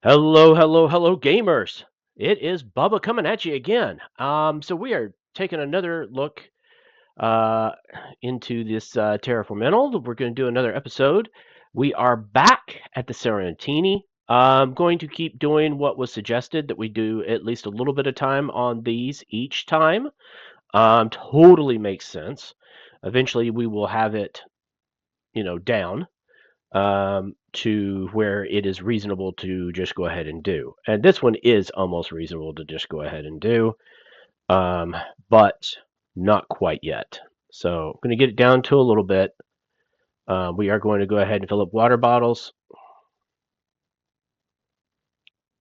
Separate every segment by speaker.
Speaker 1: Hello, hello, hello, gamers. It is Bubba coming at you again. So we are taking another look uh, into this Terraformental. We're going to do another episode. We are back at the Serentini. I'm going to keep doing what was suggested that we do at least a little bit of time on these each time. Totally makes sense. Eventually, we will have it, down to where it is reasonable to just go ahead and do. And this one is almost reasonable to just go ahead and do, um, but not quite yet. So I'm going to get it down to a little bit. We are going to go ahead and fill up water bottles.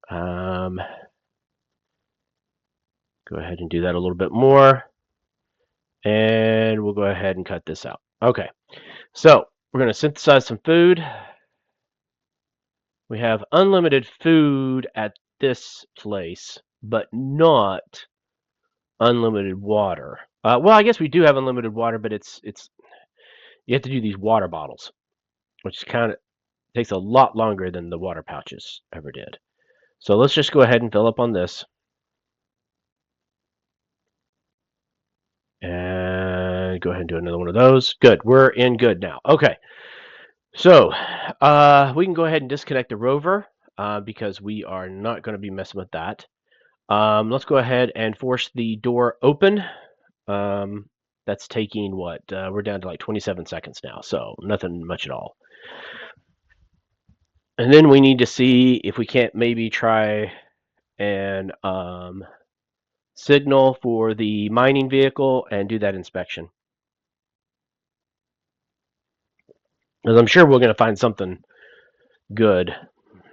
Speaker 1: Um, go ahead and do that a little bit more. And we'll go ahead and cut this out. Okay, so we're going to synthesize some food. We have unlimited food at this place, but not unlimited water. Well, I guess we do have unlimited water, but it's you have to do these water bottles, which kind of takes a lot longer than the water pouches ever did. So let's just go ahead and fill up on this. And go ahead and do another one of those. Good. We're in good now. Okay. So we can go ahead and disconnect the rover because we are not going to be messing with that. Let's go ahead and force the door open. That's taking what? We're down to like 27 seconds now, so nothing much at all. And then we need to see if we can't maybe try and signal for the mining vehicle and do that inspection. Because I'm sure we're going to find something good,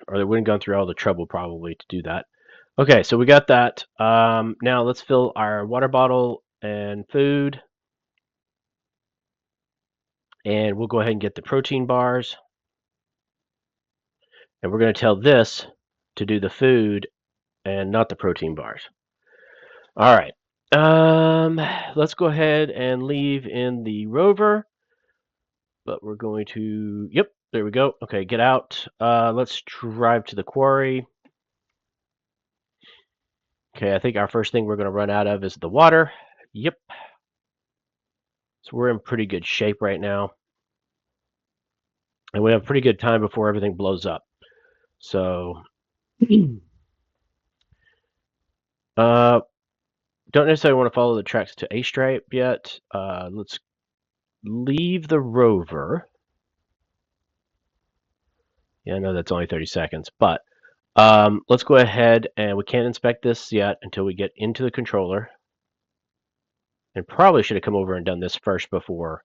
Speaker 1: or they wouldn't have gone through all the trouble probably to do that. Okay, so we got that. Now let's fill our water bottle and food. And we'll go ahead and get the protein bars. And we're going to tell this to do the food and not the protein bars. All right. Let's go ahead and leave in the rover. But we're going to, yep, there we go. Okay, get out. Let's drive to the quarry. Okay, I think our first thing we're going to run out of is the water. Yep. So we're in pretty good shape right now. And we have pretty good time before everything blows up. So, don't necessarily want to follow the tracks to Astrape yet. Let's leave the rover. Yeah, I know that's only 30 seconds, but let's go ahead and we can't inspect this yet until we get into the controller. And probably should have come over and done this first before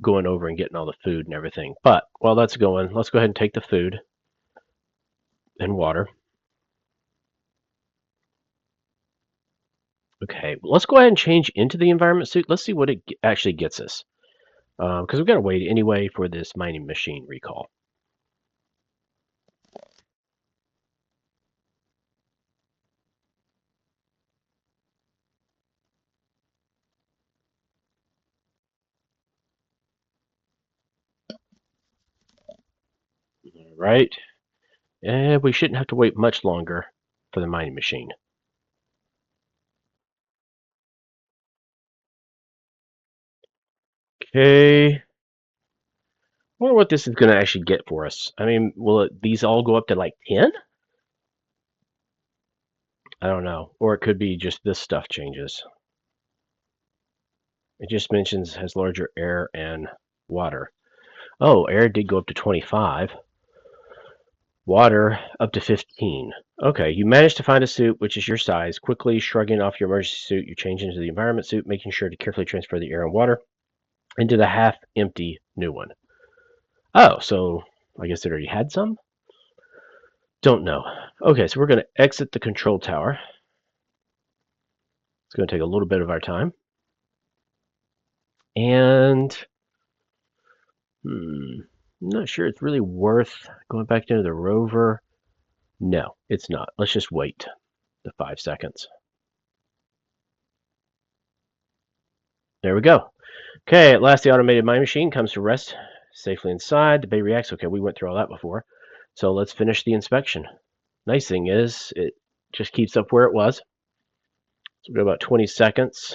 Speaker 1: going over and getting all the food and everything. But while that's going, let's go ahead and take the food and water. Okay, let's go ahead and change into the environment suit. Let's see what it actually gets us. Because we've got to wait anyway for this mining machine recall. All right. And we shouldn't have to wait much longer for the mining machine. Okay. I wonder what this is going to actually get for us. I mean, will these all go up to like 10? I don't know. Or it could be just this stuff changes. It just mentions has larger air and water. Oh, air did go up to 25. Water up to 15. Okay, you managed to find a suit which is your size. Quickly shrugging off your emergency suit, you change into the environment suit, making sure to carefully transfer the air and water into the half-empty new one. Oh, so I guess it already had some? Don't know. Okay, so we're going to exit the control tower. It's going to take a little bit of our time. And I'm not sure it's really worth going back into the rover. No, it's not. Let's just wait the 5 seconds. There we go. Okay, at last the automated mining machine comes to rest safely inside. The bay reacts. Okay, we went through all that before. So let's finish the inspection. Nice thing is, it just keeps up where it was. So we've got about 20 seconds.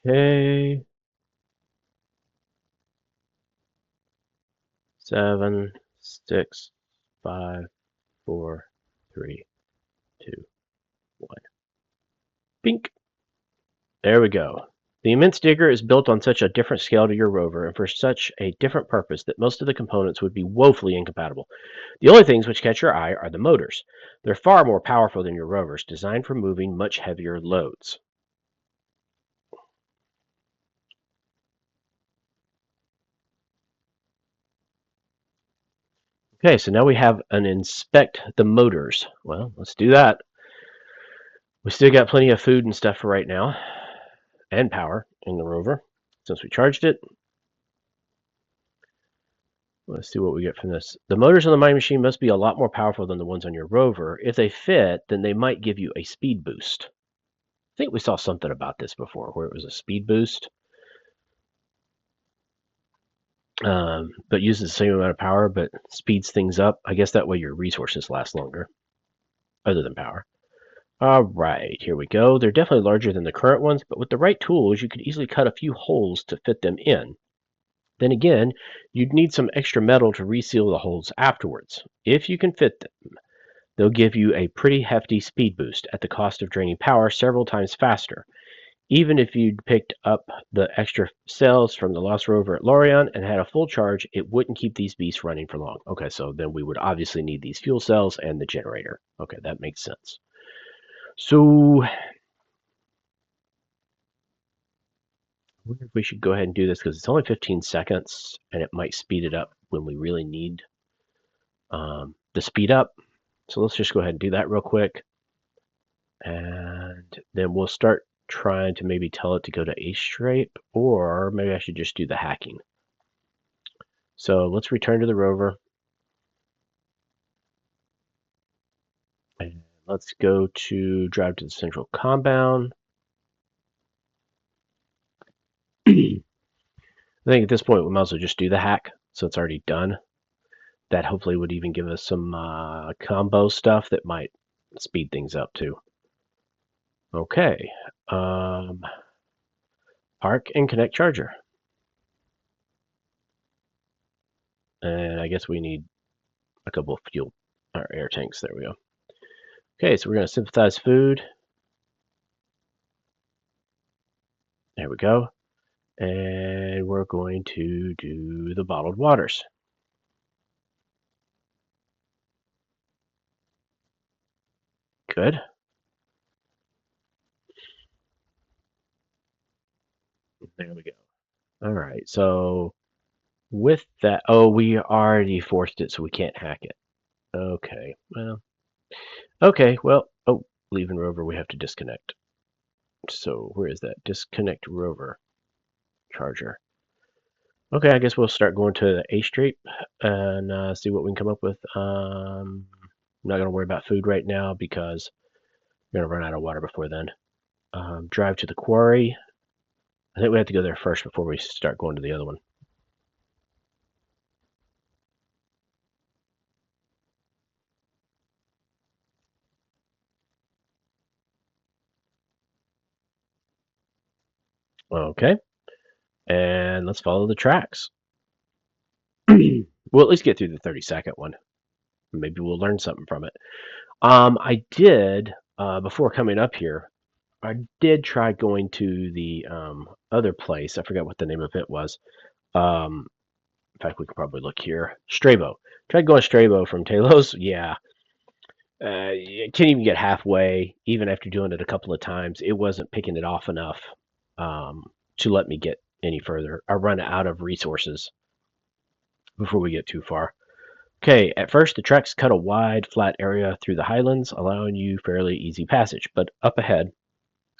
Speaker 1: Okay. 7, 6, 5, 4, 3, 2, 1. Bink. There we go. The immense digger is built on such a different scale to your rover and for such a different purpose that most of the components would be woefully incompatible. The only things which catch your eye are the motors. They're far more powerful than your rovers, designed for moving much heavier loads. Okay, so now we have an inspect the motors. Well, let's do that. We still got plenty of food and stuff for right now, and power in the rover, since we charged it. Let's see what we get from this. The motors on the mining machine must be a lot more powerful than the ones on your rover. If they fit, then they might give you a speed boost. I think we saw something about this before, where it was a speed boost, but uses the same amount of power, but speeds things up. I guess that way your resources last longer, other than power. All right, here we go. They're definitely larger than the current ones, but with the right tools, you could easily cut a few holes to fit them in. Then again, you'd need some extra metal to reseal the holes afterwards. If you can fit them, they'll give you a pretty hefty speed boost at the cost of draining power several times faster. Even if you'd picked up the extra cells from the Lost Rover at Lorient and had a full charge, it wouldn't keep these beasts running for long. Okay, so then we would obviously need these fuel cells and the generator. Okay, that makes sense. So I wonder if we should go ahead and do this because it's only 15 seconds and it might speed it up when we really need the speed up. So let's just go ahead and do that real quick. And then we'll start trying to maybe tell it to go to Astrape, or maybe I should just do the hacking. So let's return to the rover. And let's go to drive to the central compound. I think at this point we might as well just do the hack, so it's already done. That hopefully would even give us some combo stuff that might speed things up too. Okay. Park and connect charger. And I guess we need a couple of fuel or air tanks. There we go. Okay, so we're going to synthesize food. There we go. And we're going to do the bottled waters. Good. There we go. All right, so with that, oh, we already forced it, so we can't hack it. Okay, well, oh, leaving rover, we have to disconnect. So where is that? Disconnect rover charger. Okay, I guess we'll start going to the Astrape and see what we can come up with. I'm not going to worry about food right now because we're going to run out of water before then. Drive to the quarry. I think we have to go there first before we start going to the other one. Okay, and let's follow the tracks. We'll at least get through the 30-second one. Maybe we'll learn something from it. I did, before coming up here, I did try going to the other place. I forgot what the name of it was. In fact, we could probably look here. Strabo. Tried going Strabo from Talos. Yeah. You can't even get halfway, even after doing it a couple of times. It wasn't picking it off enough to let me get any further. I run out of resources before we get too far. Okay, at first the tracks cut a wide, flat area through the highlands, allowing you fairly easy passage, but up ahead,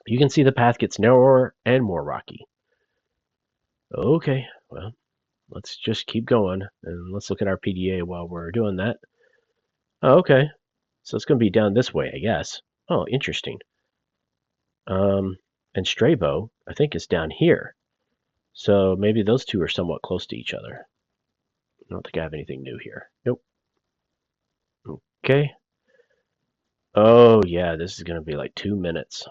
Speaker 1: you can see the path gets narrower and more rocky. Okay, well, let's just keep going, and let's look at our PDA while we're doing that. Oh, okay, so it's going to be down this way, I guess. Oh, interesting. And Strabo, I think, is down here. So maybe those two are somewhat close to each other. I don't think I have anything new here. Nope. Okay. Oh yeah, this is gonna be like 2 minutes.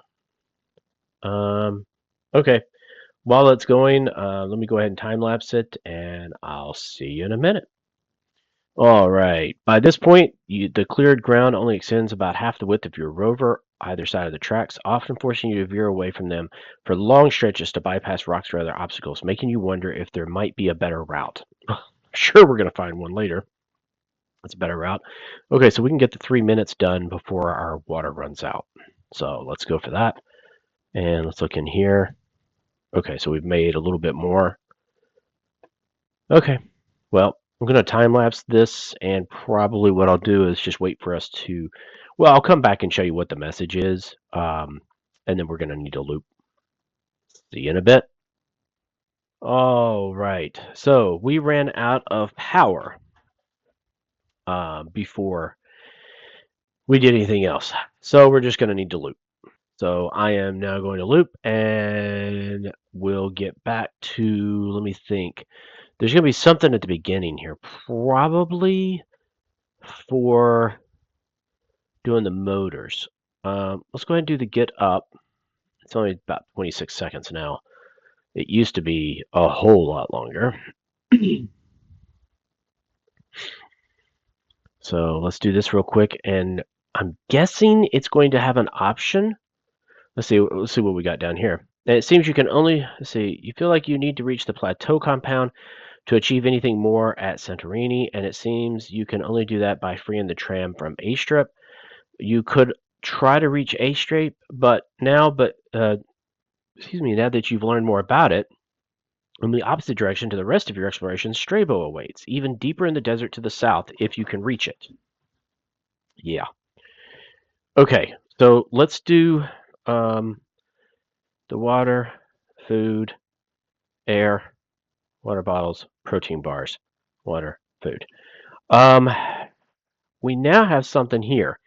Speaker 1: Okay. While it's going, let me go ahead and time lapse it, and I'll see you in a minute. All right. By this point, the cleared ground only extends about half the width of your rover either side of the tracks, often forcing you to veer away from them for long stretches to bypass rocks or other obstacles, making you wonder if there might be a better route. Sure, we're going to find one later. That's a better route. Okay, so we can get the 3 minutes done before our water runs out. So let's go for that. And let's look in here. Okay, so we've made a little bit more. Okay, well, I'm going to time lapse this, and probably what I'll do is just wait for us to. Well, I'll come back and show you what the message is, and then we're going to need a loop. See you in a bit. All right, so we ran out of power before we did anything else, so we're just going to need to loop. So I am now going to loop, and we'll get back to. Let me think. There's going to be something at the beginning here, probably for doing the motors. Let's go ahead and do the get up. It's only about 26 seconds now. It used to be a whole lot longer. So let's do this real quick, and I'm guessing it's going to have an option. Let's see what we got down here. And it seems you can only, let's see, you feel like you need to reach the plateau compound to achieve anything more at Santorini, and it seems you can only do that by freeing the tram from Astrape. You could try to reach Astrape, but now that you've learned more about it, in the opposite direction to the rest of your exploration, Strabo awaits, even deeper in the desert to the south, if you can reach it. Yeah. Okay, so let's do the water, food, air, water bottles, protein bars, water, food. We now have something here.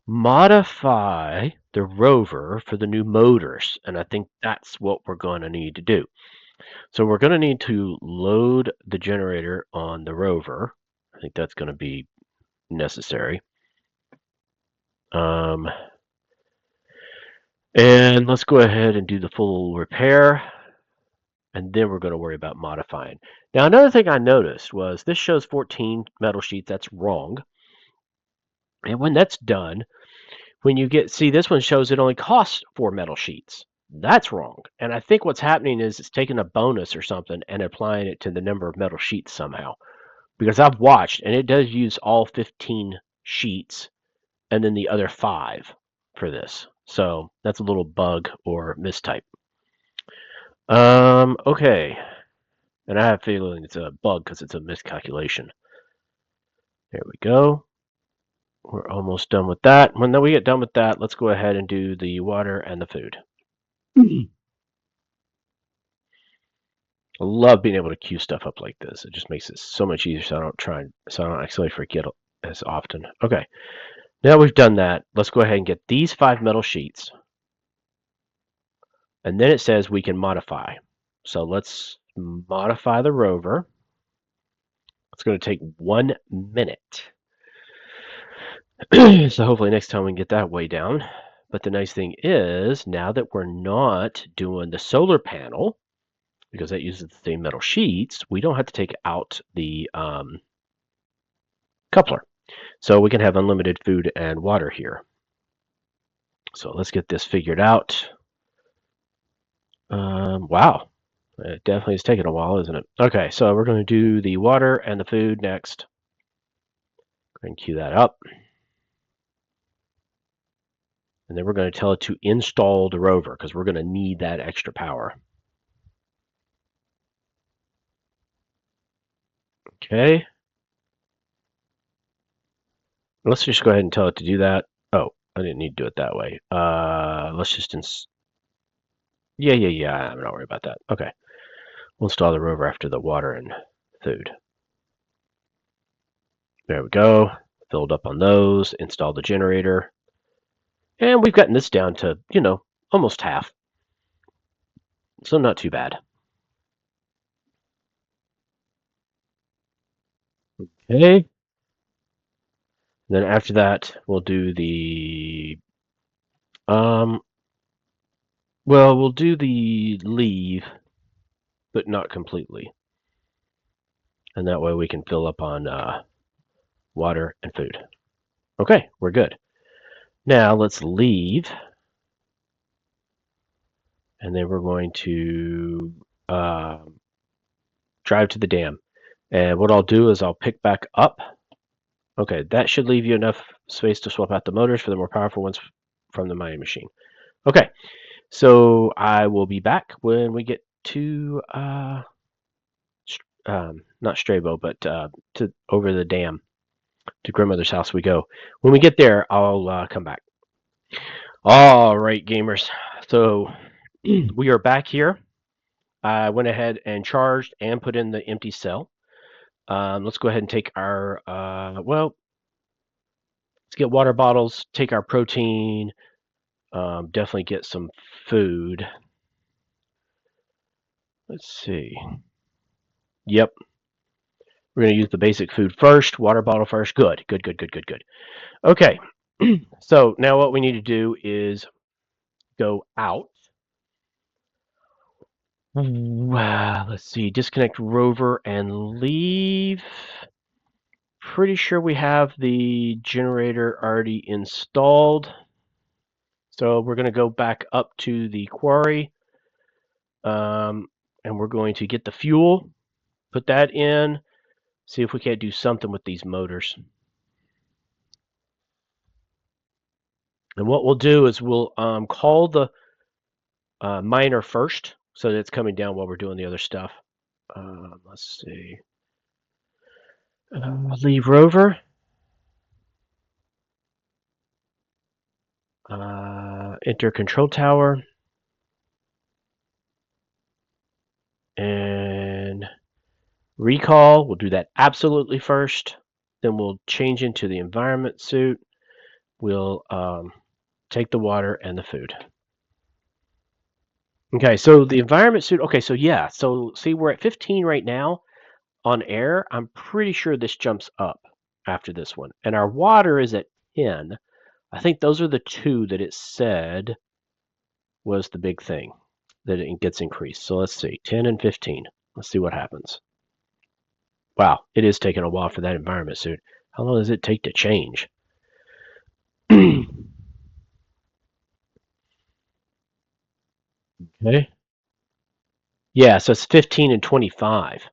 Speaker 1: Modify the rover for the new motors, and I think that's what we're going to need to do. So we're going to need to load the generator on the rover. I think that's going to be necessary. And let's go ahead and do the full repair, and then we're going to worry about modifying. Now, another thing I noticed was this shows 14 metal sheets. That's wrong. And when that's done, when you see this one shows it only costs 4 metal sheets. That's wrong. And I think what's happening is it's taking a bonus or something and applying it to the number of metal sheets somehow. Because I've watched, and it does use all 15 sheets and then the other 5 for this. So that's a little bug or mistype. Okay. And I have a feeling it's a bug because it's a miscalculation. There we go. We're almost done with that. When we get done with that, let's go ahead and do the water and the food. I love being able to queue stuff up like this. It just makes it so much easier so I don't actually forget as often. Okay. Now we've done that, let's go ahead and get these 5 metal sheets. And then it says we can modify. So let's modify the rover. It's going to take 1 minute. So hopefully next time we can get that way down. But the nice thing is, now that we're not doing the solar panel, because that uses the same metal sheets, we don't have to take out the coupler. So we can have unlimited food and water here. So let's get this figured out. Wow. It definitely is taking a while, isn't it? Okay, so we're going to do the water and the food next. Go ahead and queue that up. And then we're going to tell it to install the rover because we're going to need that extra power. Okay. Let's just go ahead and tell it to do that. Oh, I didn't need to do it that way. Let's just yeah. I'm not worried about that. Okay. We'll install the rover after the water and food. There we go. Filled up on those. Install the generator. And we've gotten this down to, almost half. So not too bad. Okay. Then after that, we'll do the we'll do the leave, but not completely, and that way we can fill up on water and food. Okay, we're good. Now let's leave, and then we're going to drive to the dam. And what I'll do is I'll pick back up. Okay, that should leave you enough space to swap out the motors for the more powerful ones from the mining machine. Okay, so I will be back when we get to not Strabo, but to over the dam to grandmother's house we go. When we get there, I'll come back. All right, gamers. So we are back here. I went ahead and charged and put in the empty cell. Let's go ahead and take our let's get water bottles, take our protein, definitely get some food. Let's see. Yep. We're going to use the basic food first, water bottle first. Good, good, good, good, good, good. Okay. So now what we need to do is go out. Let's see. Disconnect rover and leave. Pretty sure we have the generator already installed. So we're going to go back up to the quarry. And we're going to get the fuel, put that in, see if we can't do something with these motors. And what we'll do is we'll call the miner first so that it's coming down while we're doing the other stuff. Let's see. Leave rover. Enter control tower. And recall. We'll do that absolutely first. Then we'll change into the environment suit. We'll take the water and the food. Okay, so the environment suit. Okay, so yeah. So see, we're at 15 right now on air. I'm pretty sure this jumps up after this one. And our water is at 10. I think those are the two that it said was the big thing that it gets increased. So let's see, 10 and 15. Let's see what happens. Wow, it is taking a while for that environment suit. How long does it take to change? Okay. Yeah, so it's 15 and 25.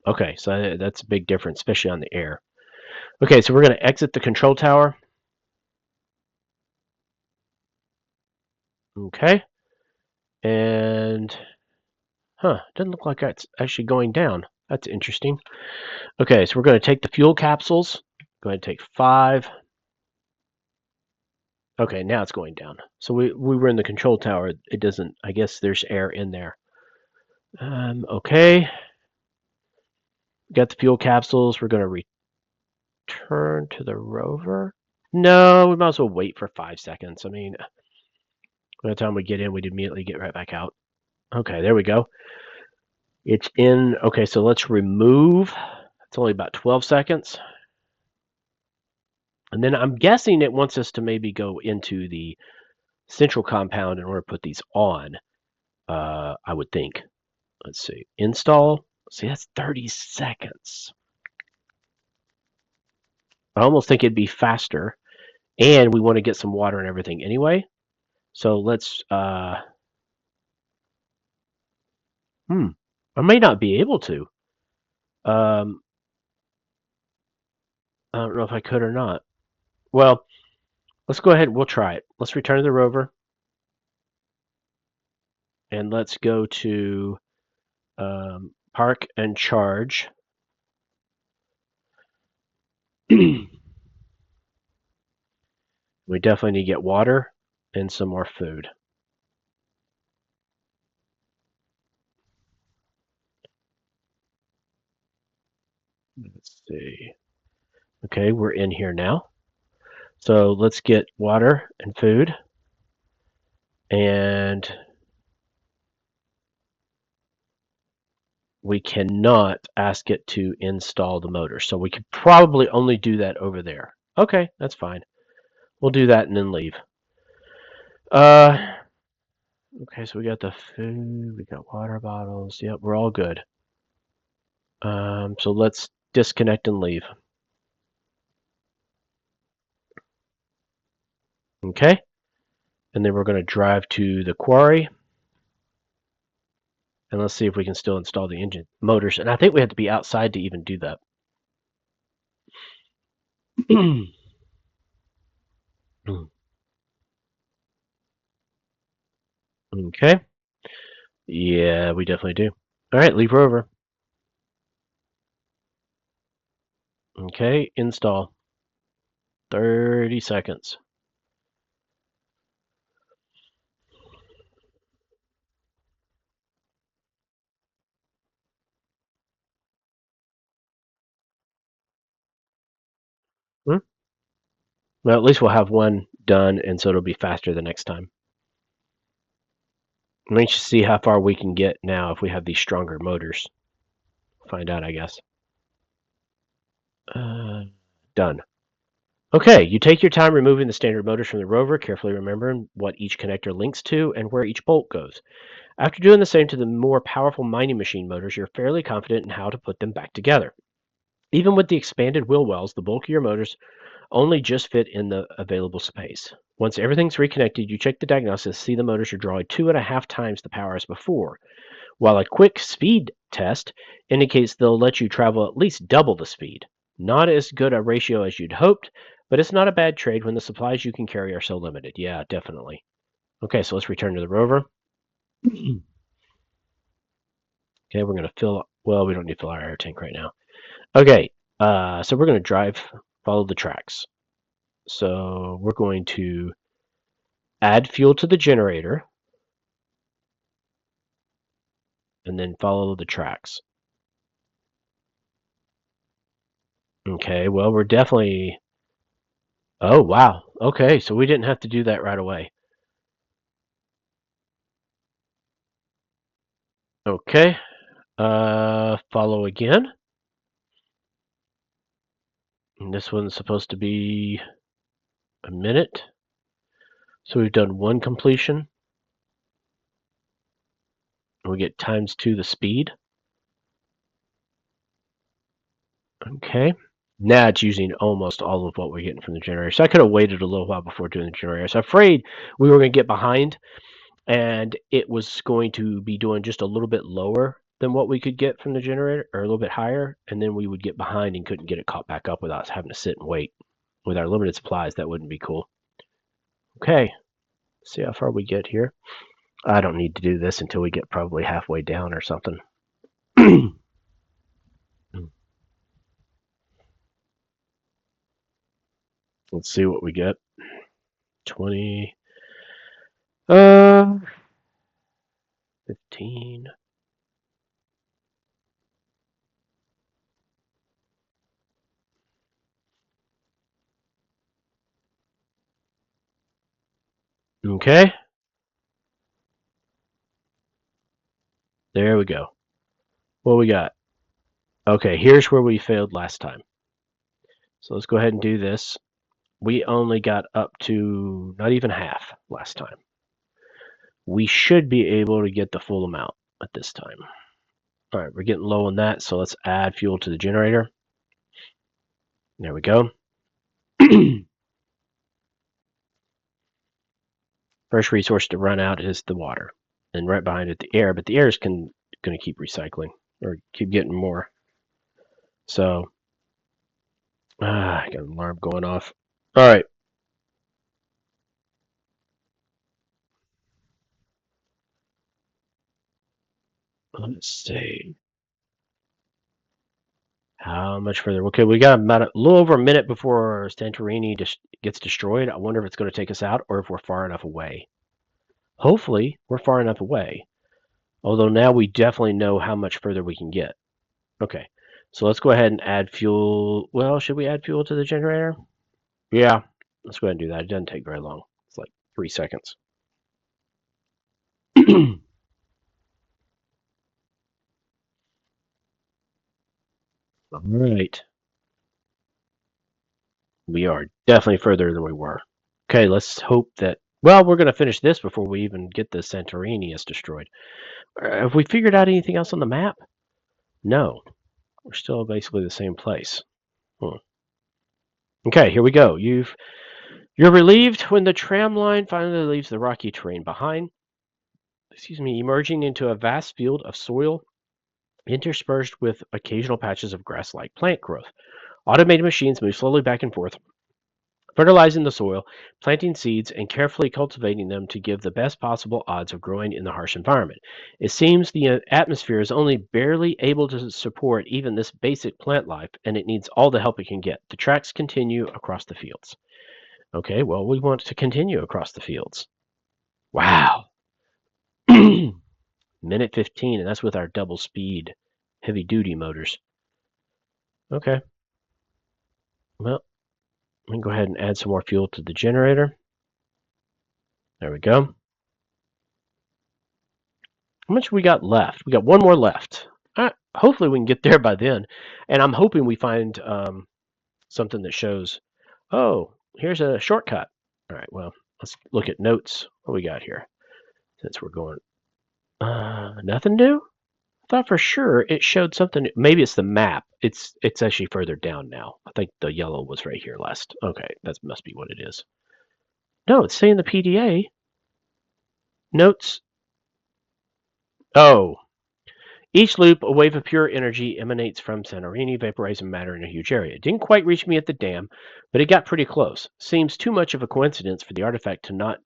Speaker 1: Okay, so that's a big difference, especially on the air. Okay, so we're going to exit the control tower. Okay. And, doesn't look like that's actually going down. That's interesting. Okay, so we're going to take the fuel capsules. Go ahead and take 5. Okay, now it's going down. So we were in the control tower. It doesn't, I guess there's air in there. Okay. Got the fuel capsules. We're going to return to the rover. No, we might as well wait for 5 seconds. I mean, by the time we get in, we'd immediately get right back out. Okay, there we go. It's in. Okay, so let's remove. It's only about 12 seconds. And then I'm guessing it wants us to maybe go into the central compound in order to put these on. I would think. Let's see. Install. See, that's 30 seconds. I almost think it'd be faster. And we want to get some water and everything anyway. So let's. I may not be able to. I don't know if I could or not. Well, let's go ahead. We'll try it. Let's return to the rover. And let's go to park and charge. We definitely need to get water and some more food. Let's see. Okay, we're in here now. So let's get water and food. And we cannot ask it to install the motor. So we could probably only do that over there. Okay, that's fine. We'll do that and then leave. Okay, so we got the food, we got water bottles. Yep, we're all good. So let's disconnect and leave. Okay, and then we're going to drive to the quarry. And let's see if we can still install the engine motors. And I think we have to be outside to even do that. Okay. Yeah, we definitely do. All right, leave rover. Okay, install. 30 seconds. Hmm? Well, at least we'll have one done, and so it'll be faster the next time. Let's see how far we can get now if we have these stronger motors. Find out, I guess. Done. Okay, you take your time removing the standard motors from the rover, carefully remembering what each connector links to and where each bolt goes. After doing the same to the more powerful mining machine motors, you're fairly confident in how to put them back together. Even with the expanded wheel wells, the bulkier motors only just fit in the available space. Once everything's reconnected, you check the diagnosis, see the motors are drawing 2.5 times the power as before, while a quick speed test indicates they'll let you travel at least double the speed. Not as good a ratio as you'd hoped, but it's not a bad trade when the supplies you can carry are so limited. Yeah, definitely. Okay, so let's return to the rover. Okay, we're going to fill, well, we don't need to fill our air tank right now. Okay, so we're going to follow the tracks. So we're going to add fuel to the generator and then follow the tracks. Okay, well, we're definitely, oh, wow. Okay, so we didn't have to do that right away. Okay, follow again. And this one's supposed to be a minute. So we've done one completion. We get ×2 the speed. Okay. Now it's using almost all of what we're getting from the generator. So I could have waited a little while before doing the generator. So I'm afraid we were going to get behind, and it was going to be doing just a little bit lower than what we could get from the generator, or a little bit higher, and then we would get behind and couldn't get it caught back up without us having to sit and wait. With our limited supplies, that wouldn't be cool. Okay, see how far we get here. I don't need to do this until we get probably halfway down or something. Let's see what we get. 20. 15. Okay. There we go. What we got? Okay, here's where we failed last time. So let's go ahead and do this. We only got up to not even half last time. We should be able to get the full amount at this time. All right, we're getting low on that, so let's add fuel to the generator. There we go. First resource to run out is the water, and right behind it the air, but the air is going to keep recycling or keep getting more. So, I got an alarm going off. All right. Let's see. How much further? Okay, we got about a little over a minute before Santorini gets destroyed. I wonder if it's going to take us out or if we're far enough away. Hopefully, we're far enough away. Although now we definitely know how much further we can get. Okay, so let's go ahead and add fuel. Well, should we add fuel to the generator? Yeah, let's go ahead and do that. It doesn't take very long. It's like 3 seconds. All right. We are definitely further than we were. Okay, let's hope that. Well, we're going to finish this before we even get the Santorini is destroyed. Have we figured out anything else on the map? No. We're still basically the same place. Hmm. Okay, here we go. You're relieved when the tram line finally leaves the rocky terrain behind. Excuse me, emerging into a vast field of soil interspersed with occasional patches of grass-like plant growth. Automated machines move slowly back and forth, fertilizing the soil, planting seeds, and carefully cultivating them to give the best possible odds of growing in the harsh environment. It seems the atmosphere is only barely able to support even this basic plant life, and it needs all the help it can get. The tracks continue across the fields. Okay, well, we want to continue across the fields. Wow. Minute 15, and that's with our double speed heavy duty motors. Okay, well, let me go ahead and add some more fuel to the generator. There we go. How much we got left? We got one more left. Hopefully we can get there by then. And I'm hoping we find something that shows, oh, here's a shortcut. All right, well, let's look at notes. What we got here? Since we're going, nothing new? I thought for sure it showed something. Maybe it's the map. It's actually further down now. I think the yellow was right here last. Okay, that must be what it is. No, it's saying the PDA. Notes. Oh, each loop, a wave of pure energy emanates from Santorini, vaporizing matter in a huge area. It didn't quite reach me at the dam, but it got pretty close. Seems too much of a coincidence for the artifact to not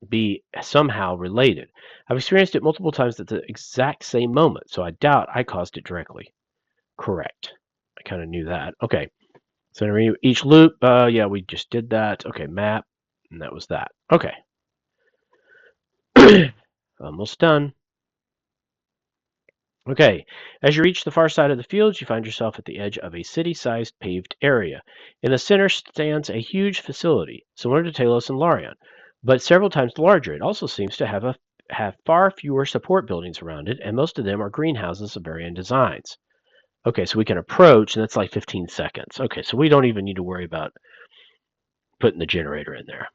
Speaker 1: be somehow related. I've experienced it multiple times at the exact same moment, so I doubt I caused it directly. Correct. I kind of knew that. Okay. Santorini, each loop, yeah, we just did that. Okay, map, and that was that. Okay. Almost done. Okay, as you reach the far side of the fields, you find yourself at the edge of a city-sized paved area. In the center stands a huge facility, similar to Talos and Larion, but several times larger. It also seems to have far fewer support buildings around it, and most of them are greenhouses of varying designs. Okay, so we can approach, and that's like 15 seconds. Okay, so we don't even need to worry about putting the generator in there.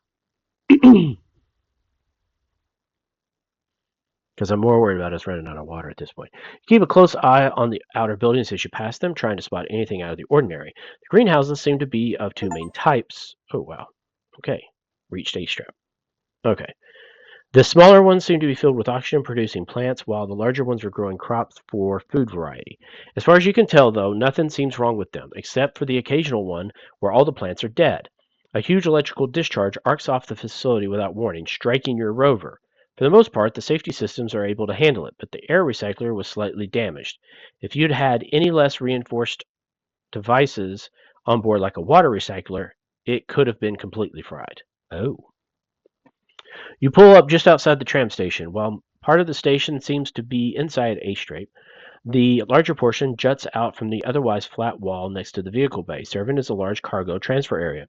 Speaker 1: Because I'm more worried about us running out of water at this point. Keep a close eye on the outer buildings as you pass them, trying to spot anything out of the ordinary. The greenhouses seem to be of two main types. Oh, wow. Okay. Reached Astrape. Okay. The smaller ones seem to be filled with oxygen-producing plants, while the larger ones are growing crops for food variety. As far as you can tell, though, nothing seems wrong with them, except for the occasional one where all the plants are dead. A huge electrical discharge arcs off the facility without warning, striking your rover. For the most part, the safety systems are able to handle it, but the air recycler was slightly damaged. If you'd had any less reinforced devices on board, like a water recycler, it could have been completely fried. Oh. You pull up just outside the tram station. While part of the station seems to be inside Astrape, the larger portion juts out from the otherwise flat wall next to the vehicle bay, serving as a large cargo transfer area.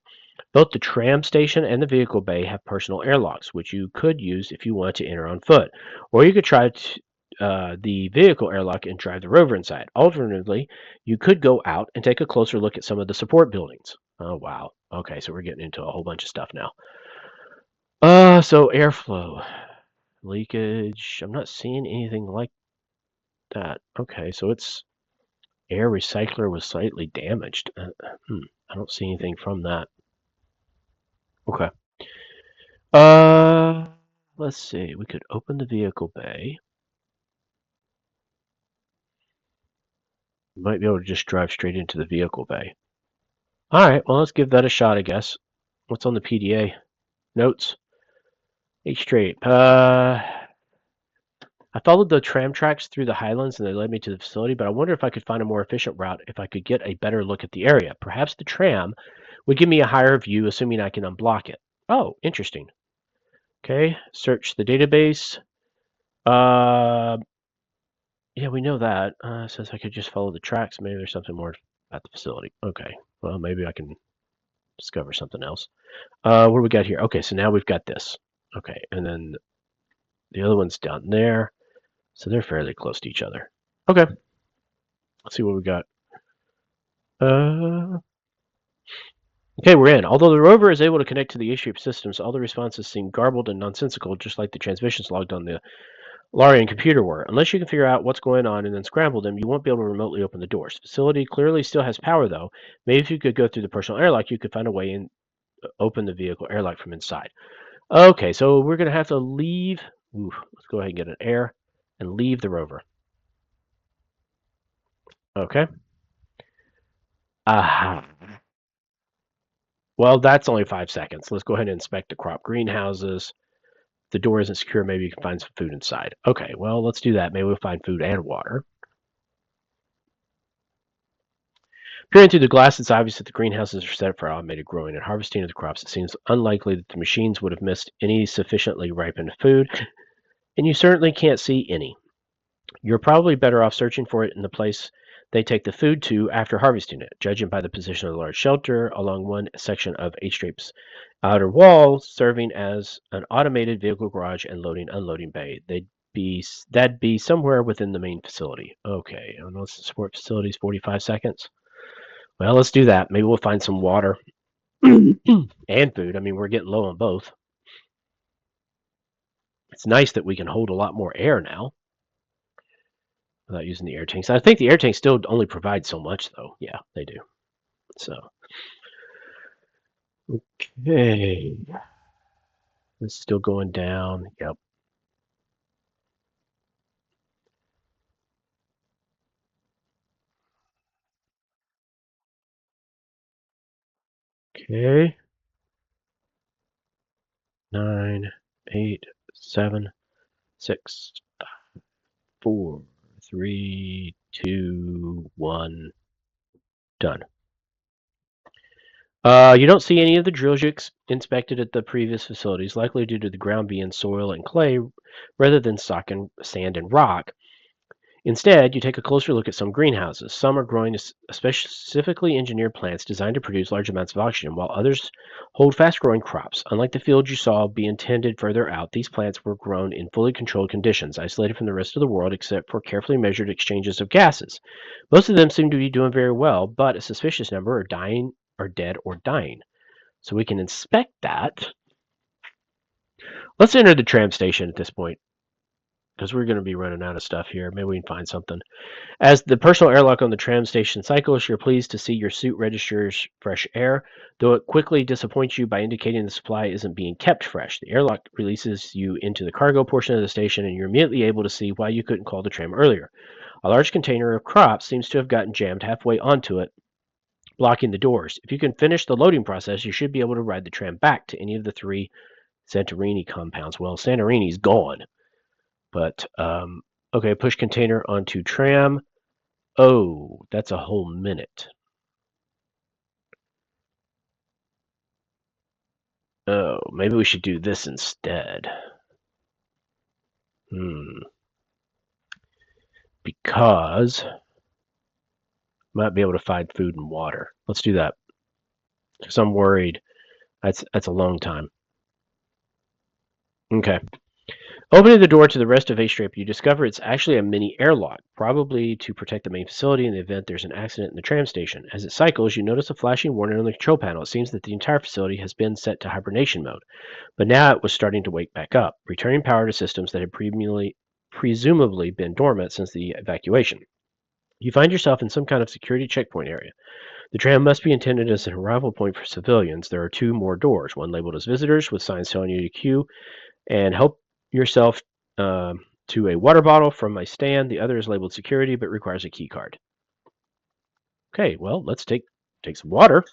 Speaker 1: Both the tram station and the vehicle bay have personal airlocks, which you could use if you wanted to enter on foot, or you could try the vehicle airlock and drive the rover inside. Alternatively, you could go out and take a closer look at some of the support buildings. Oh, wow. Okay, so we're getting into a whole bunch of stuff now. So airflow, leakage. I'm not seeing anything like that. Okay, so it's air recycler was slightly damaged. I don't see anything from that. Okay. Uh, let's see. We could open the vehicle bay. We might be able to just drive straight into the vehicle bay. All right. Well, let's give that a shot, I guess. What's on the PDA? Notes. H straight. I followed the tram tracks through the highlands and they led me to the facility, but I wonder if I could find a more efficient route if I could get a better look at the area. Perhaps the tram would give me a higher view, assuming I can unblock it. Oh, interesting. Okay, search the database. Uh, yeah, we know that. Says I could just follow the tracks. Maybe there's something more at the facility. Okay, well, maybe I can discover something else. What do we got here? Okay, so now we've got this. Okay, and then the other one's down there. So they're fairly close to each other. Okay. Let's see what we got. Uh, okay, we're in. Although the rover is able to connect to the Astrape systems, all the responses seem garbled and nonsensical, just like the transmissions logged on the Larian computer were. Unless you can figure out what's going on and then scramble them, you won't be able to remotely open the doors. Facility clearly still has power, though. Maybe if you could go through the personal airlock, you could find a way and open the vehicle airlock from inside. Okay, so we're going to have to leave. Ooh, let's go ahead and get an air and leave the rover. Okay. Aha. Well, that's only 5 seconds. Let's go ahead and inspect the crop greenhouses. If the door isn't secure, maybe you can find some food inside. Okay, well, let's do that. Maybe we'll find food and water. Peering through the glass, it's obvious that the greenhouses are set up for automated growing and harvesting of the crops. It seems unlikely that the machines would have missed any sufficiently ripened food, and you certainly can't see any. You're probably better off searching for it in the place they take the food to after harvesting it, judging by the position of the large shelter along one section of H-Strape's outer wall, serving as an automated vehicle garage and loading unloading bay. That'd be somewhere within the main facility. Okay, and let's support facilities 45 seconds. Well, let's do that. Maybe we'll find some water and food. I mean, we're getting low on both. It's nice that we can hold a lot more air now without using the air tanks. I think the air tanks still only provide so much, though. Yeah, they do. So, okay. It's still going down. Yep. Okay. 9, 8, 7, 6, 4, 3, 2, 1. Done. You don't see any of the drills you inspected at the previous facilities, likely due to the ground being soil and clay rather than sand and rock. Instead, you take a closer look at some greenhouses. Some are growing specifically engineered plants designed to produce large amounts of oxygen, while others hold fast growing crops. Unlike the field you saw being tended further out, these plants were grown in fully controlled conditions, isolated from the rest of the world except for carefully measured exchanges of gases. Most of them seem to be doing very well, but a suspicious number are dead or dying. So we can inspect that. Let's enter the tram station at this point because we're going to be running out of stuff here. Maybe we can find something. As the personal airlock on the tram station cycles, you're pleased to see your suit registers fresh air, though it quickly disappoints you by indicating the supply isn't being kept fresh. The airlock releases you into the cargo portion of the station, and you're immediately able to see why you couldn't call the tram earlier. A large container of crops seems to have gotten jammed halfway onto it, blocking the doors. If you can finish the loading process, you should be able to ride the tram back to any of the three Santorini compounds. Well, Santorini's gone, but okay, push container onto tram. Oh, that's a whole minute. Oh, maybe we should do this instead. Because might be able to find food and water. Let's do that. Because I'm worried. That's a long time. Okay. Opening the door to the rest of A-Strip, you discover it's actually a mini airlock, probably to protect the main facility in the event there's an accident in the tram station. As it cycles, you notice a flashing warning on the control panel. It seems that the entire facility has been set to hibernation mode, but now it was starting to wake back up, returning power to systems that had presumably been dormant since the evacuation. You find yourself in some kind of security checkpoint area. The tram must be intended as an arrival point for civilians. There are two more doors, one labeled as visitors with signs telling you to queue and help yourself to a water bottle from my stand. The other is labeled security but requires a key card. Okay, well, let's take some water.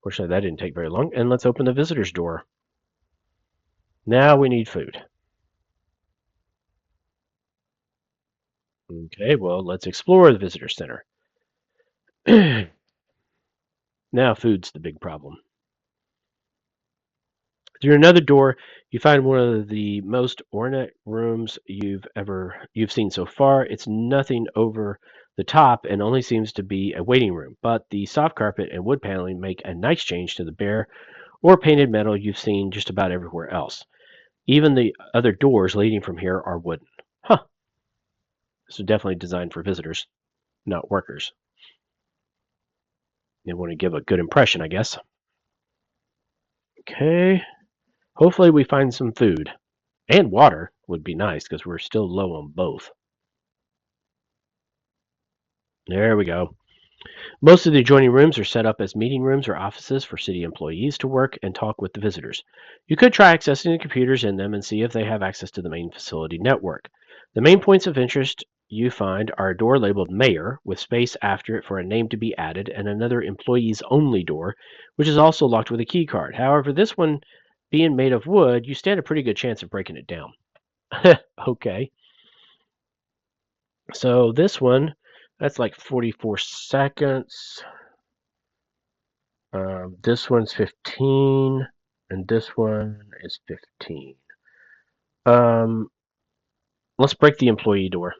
Speaker 1: Fortunately, that didn't take very long. And let's open the visitor's door. Now we need food. Okay, well, let's explore the visitor center. Now food's the big problem. Through another door, you find one of the most ornate rooms you've seen so far. It's nothing over the top and only seems to be a waiting room, but the soft carpet and wood paneling make a nice change to the bare or painted metal you've seen just about everywhere else. Even the other doors leading from here are wooden. Huh. This is definitely designed for visitors. not workers. They want to give a good impression, I guess. Okay. Hopefully we find some food. And water would be nice because we're still low on both. There we go. Most of the adjoining rooms are set up as meeting rooms or offices for city employees to work and talk with the visitors. You could try accessing the computers in them and see if they have access to the main facility network. The main points of interest you find are a door labeled Mayor with space after it for a name to be added and another employees only door, which is also locked with a key card. However, this one being made of wood, you stand a pretty good chance of breaking it down. Okay. So this one, that's like 44 seconds. This one's 15, and this one is 15. Um, let's break the employee door.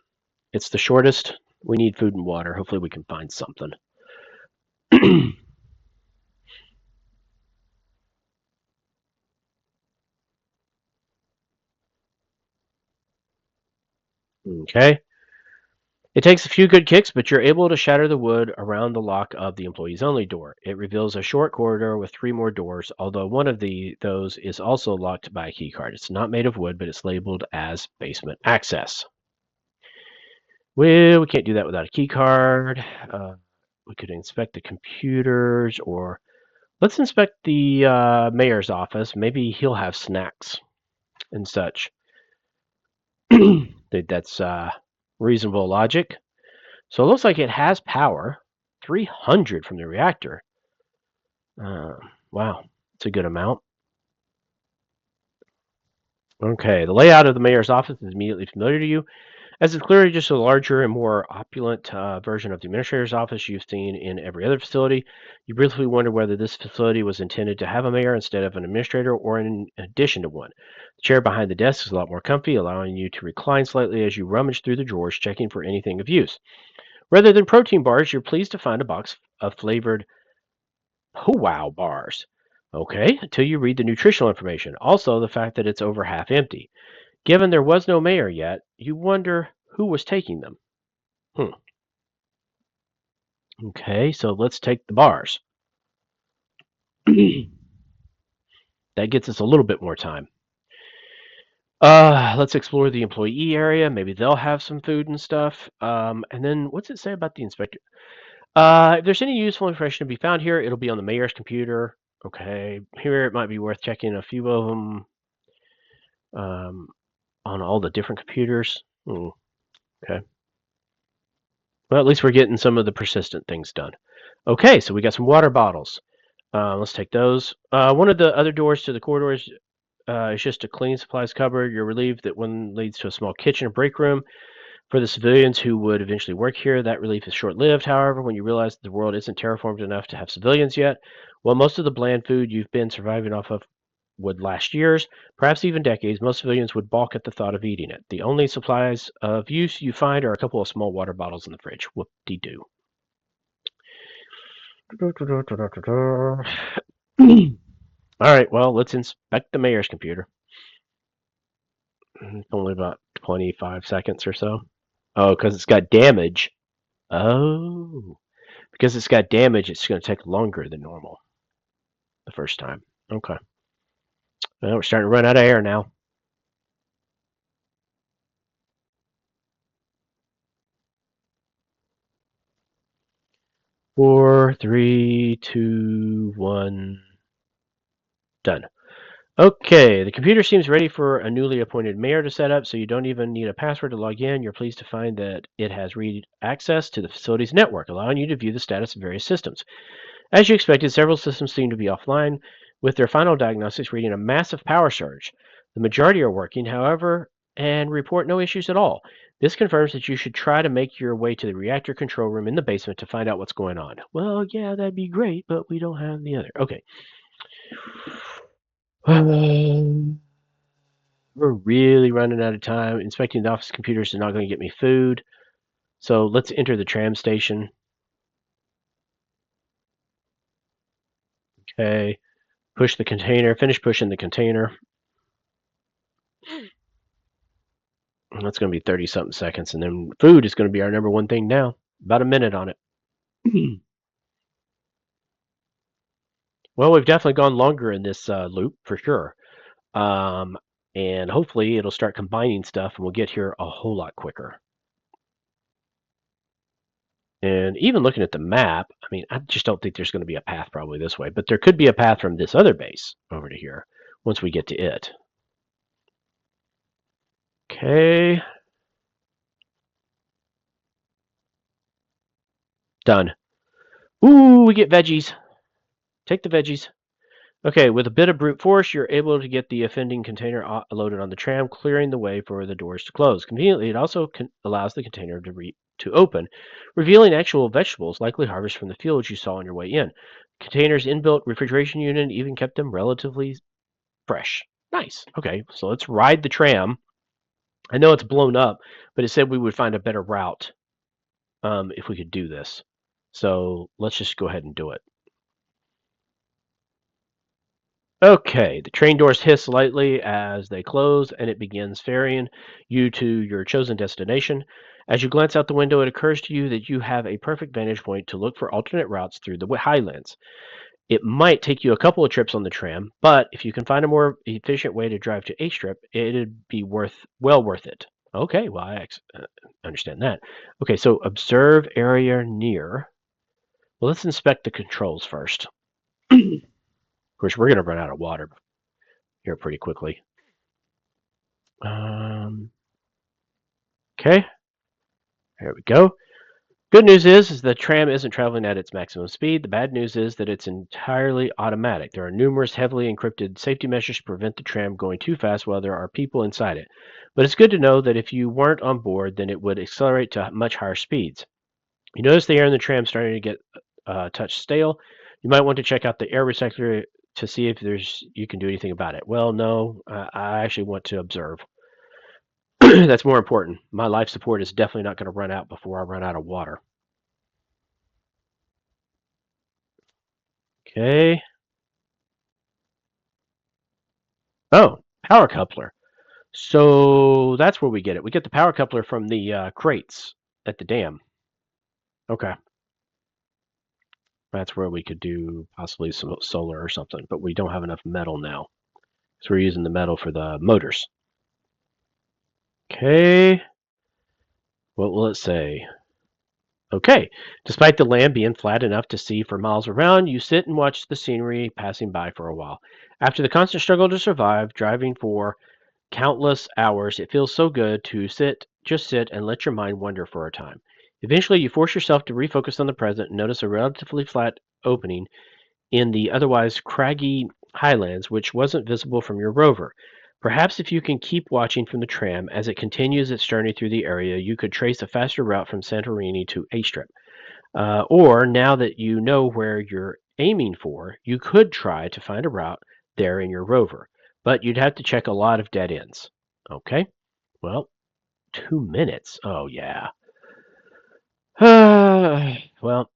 Speaker 1: It's the shortest. We need food and water. Hopefully we can find something. Okay. It takes a few good kicks, but you're able to shatter the wood around the lock of the employees only door. It reveals a short corridor with 3 more doors, although one of those is also locked by a key card. It's not made of wood, but it's labeled as basement access. Well, we can't do that without a key card. We could inspect the computers, or let's inspect the mayor's office. Maybe he'll have snacks and such. That's reasonable logic. So it looks like it has power, 300 from the reactor. Uh, wow, it's a good amount. Okay, the layout of the mayor's office is immediately familiar to you, as it's clearly just a larger and more opulent version of the administrator's office you've seen in every other facility. You briefly wonder whether this facility was intended to have a mayor instead of an administrator or in addition to one. The chair behind the desk is a lot more comfy, allowing you to recline slightly as you rummage through the drawers, checking for anything of use. Rather than protein bars, you're pleased to find a box of flavored wow bars. Okay, until you read the nutritional information. Also, the fact that it's over half empty. Given there was no mayor yet, you wonder who was taking them. Hmm. Okay, so let's take the bars. That gets us a little bit more time. Let's explore the employee area. Maybe they'll have some food and stuff. And then what's it say about the inspector? If there's any useful information to be found here, it'll be on the mayor's computer. Okay, here it might be worth checking a few of them on all the different computers. Okay. Well, at least we're getting some of the persistent things done. Okay, so we got some water bottles. Let's take those. One of the other doors to the corridors is just a clean supplies cupboard. You're relieved that one leads to a small kitchen or break room for the civilians who would eventually work here. That relief is short-lived, however, when you realize that the world isn't terraformed enough to have civilians yet. While most of the bland food you've been surviving off of would last years, perhaps even decades, most civilians would balk at the thought of eating it. The only supplies of use you find are a couple of small water bottles in the fridge. Whoop-de-doo. All right, well, let's inspect the mayor's computer. It's only about 25 seconds or so. Oh, because it's got damage. Oh, because it's got damage, it's going to take longer than normal the first time. Okay. Well, we're starting to run out of air now. 4, 3, 2, 1. Done. Okay, the computer seems ready for a newly appointed mayor to set up, so you don't even need a password to log in. You're pleased to find that it has read access to the facility's network, allowing you to view the status of various systems. As you expected, several systems seem to be offline, with their final diagnostics reading a massive power surge. The majority are working, however, and report no issues at all. This confirms that you should try to make your way to the reactor control room in the basement to find out what's going on. Well, yeah, that'd be great, but we don't have the other. Okay. We're really running out of time. Inspecting the office computers is not going to get me food. So let's enter the tram station. Okay. Push the container. Finish pushing the container. That's going to be 30 something seconds. And then food is going to be our number one thing now. About a minute on it. Well, we've definitely gone longer in this loop for sure. Um, and hopefully it'll start combining stuff and we'll get here a whole lot quicker. And even looking at the map, I mean, I just don't think there's going to be a path probably this way, but there could be a path from this other base over to here once we get to it. Okay, done. Ooh, we get veggies. Take the veggies. Okay, with a bit of brute force, you're able to get the offending container loaded on the tram, clearing the way for the doors to close. Conveniently, it also allows the container to open, revealing actual vegetables likely harvested from the fields you saw on your way in. Container's inbuilt refrigeration unit even kept them relatively fresh. Nice. Okay, so let's ride the tram. I know it's blown up, but it said we would find a better route if we could do this. So let's just go ahead and do it. Okay, the train doors hiss lightly as they close, and it begins ferrying you to your chosen destination. As you glance out the window, it occurs to you that you have a perfect vantage point to look for alternate routes through the highlands. It might take you a couple of trips on the tram, but if you can find a more efficient way to drive to Astrape, it'd be well worth it. Okay, well, understand that. Okay, so observe area near. Well, let's inspect the controls first. Of course, we're going to run out of water here pretty quickly. Um, okay, there we go. Good news is the tram isn't traveling at its maximum speed. The bad news is that it's entirely automatic. There are numerous heavily encrypted safety measures to prevent the tram going too fast while there are people inside it. But it's good to know that if you weren't on board, then it would accelerate to much higher speeds. You notice the air in the tram starting to get a touch stale. You might want to check out the air recycler to see if you can do anything about it. Well, no, I actually want to observe. That's more important. My life support is definitely not going to run out before I run out of water. Okay. Oh, power coupler. So that's where we get it. We get the power coupler from the crates at the dam. Okay. That's where we could do possibly some solar or something, but we don't have enough metal now. So we're using the metal for the motors. Okay. What will it say? Okay. Despite the land being flat enough to see for miles around, you sit and watch the scenery passing by for a while. After the constant struggle to survive, driving for countless hours, it feels so good to just sit and let your mind wander for a time. Eventually, you force yourself to refocus on the present and notice a relatively flat opening in the otherwise craggy highlands which wasn't visible from your rover. Perhaps if you can keep watching from the tram as it continues its journey through the area, you could trace a faster route from Santorini to Astrip. Or now that you know where you're aiming for, you could try to find a route there in your rover, but you'd have to check a lot of dead ends. Okay, well, 2 minutes. Oh, yeah. Well,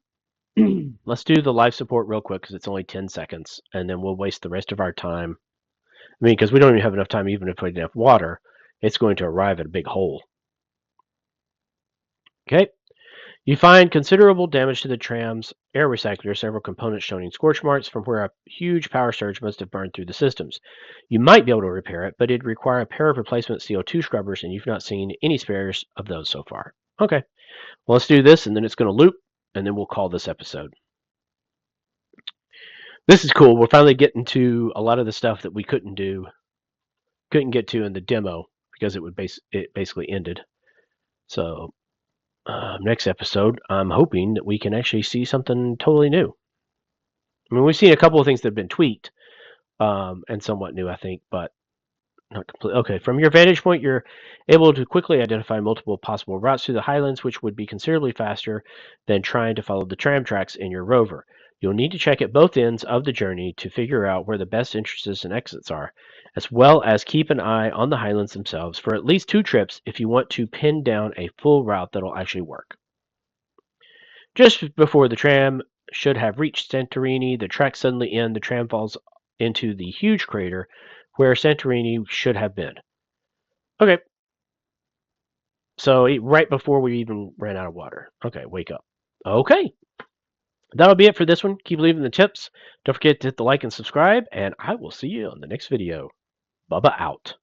Speaker 1: let's do the life support real quick because it's only 10 seconds, and then we'll waste the rest of our time. I mean, because we don't even have enough time, even if we didn't have water, it's going to arrive at a big hole. Okay, you find considerable damage to the tram's air recycler, several components showing scorch marks from where a huge power surge must have burned through the systems. You might be able to repair it, but it'd require a pair of replacement CO2 scrubbers, and you've not seen any spares of those so far. Okay, well, let's do this, and then it's going to loop, and then we'll call this episode. This is cool. We're finally getting to a lot of the stuff that we couldn't get to in the demo because it basically ended. So next episode, I'm hoping that we can actually see something totally new. I mean, we've seen a couple of things that have been tweaked and somewhat new, I think, but not completely. Okay, from your vantage point, you're able to quickly identify multiple possible routes through the highlands, which would be considerably faster than trying to follow the tram tracks in your rover. You'll need to check at both ends of the journey to figure out where the best entrances and exits are, as well as keep an eye on the highlands themselves for at least 2 trips if you want to pin down a full route that'll actually work. Just before the tram should have reached Santorini, the tracks suddenly end. The tram falls into the huge crater where Santorini should have been. Okay. So right before we even ran out of water. Okay, wake up. Okay, that'll be it for this one. Keep leaving the tips. Don't forget to hit the like and subscribe, and I will see you on the next video. Bubba out.